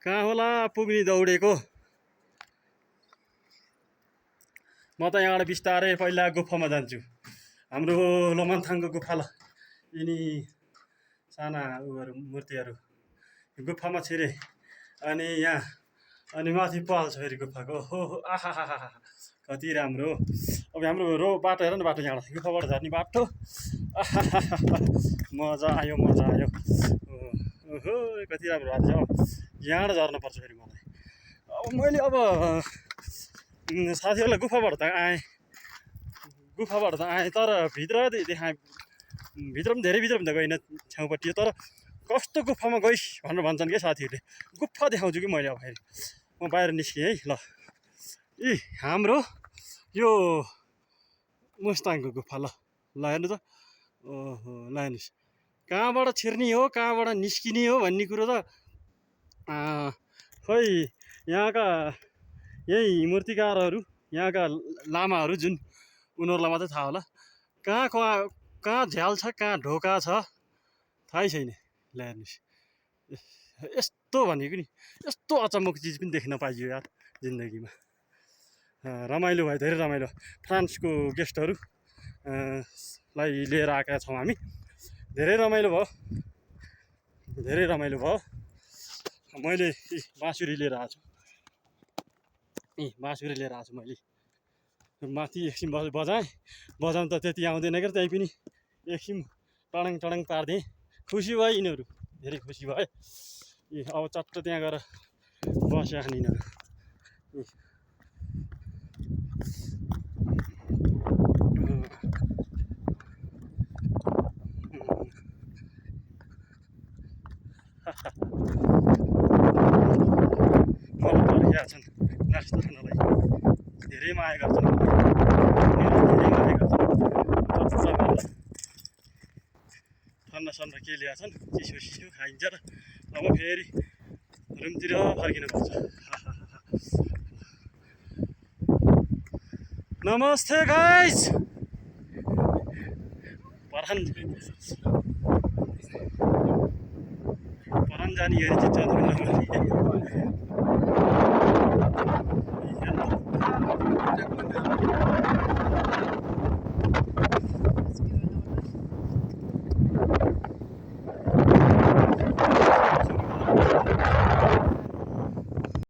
कहाँ होला पुग्ने दौडेको। म त यहाँबाट बिस्तारै पहिला गुफामा जान्छु। हाम्रो लोमनथाङको गुफा ल यिनी साना उहरू मूर्तिहरू गुफामा छिरे अनि यहाँ अनि माथि पाल छ फेरि गुफाको। हो आहा कति राम्रो। अब हाम्रो बाटो हेर न, बाटो यहाँबाट गुफाबाट झर्ने बाटो। आहा मजा आयो मजा आयो। ओहो कति राम्रो बाटो छ। यहाँबाट झर्नुपर्छ फेरि मलाई। अब मैले साथीहरूलाई गुफाबाट त आएँ तर भित्र देखाएँ। भित्र पनि धेरै भित्र पनि त गइनँ छेउपट्टि। तर कस्तो गुफामा गइस् भनेर भन्छन् क्या साथीहरूले। गुफा देखाउँछु कि मैले अब फेरि म बाहिर निस्केँ है ल। हाम्रो यो मुस्ताङको गुफा ल हेर्नु त। ओहो ल हेर्नुहोस् कहाँबाट छिर्ने हो कहाँबाट निस्किने हो भन्ने कुरो त खोइ यहाँका यही मूर्तिकारहरू यहाँका लामाहरू जुन उनीहरूलाई मात्रै थाहा होला। कहाँ झ्याल छ कहाँ ढोका छ थाहै छैन। ल हेर्नुहोस् यस्तो भनेको नि यस्तो अचम्मको चिज पनि देख्न पाइयो यार जिन्दगीमा। रमाइलो भयो धेरै रमाइलो। फ्रान्सको गेस्टहरू लाई लिएर आएका छौँ हामी। धेरै रमाइलो भयो मैले बाँसुरी लिएर आएको छु। बाँसुरी लिएर आएको छु मैले। माथि एकछिन बजाउनु त त्यति आउँदैन क्या। त्यहीँ पनि एकछिन टडङ पारिदिएँ। खुसी भयो यिनीहरू धेरै खुसी भयो। अब चट्ट त्यहाँ गएर बस्या खाने यिनीहरू। मलाई पर्खिया छन् नास्ता खानलाई। धेरै माया गर्छन् ठन्डा सन्डा के ल्याएको छन् चिसो खाइन्छ र अब फेरि रुमतिर फर्किनुपर्छ। नमस्ते गाइस। परान जाने गरी चिन्छ।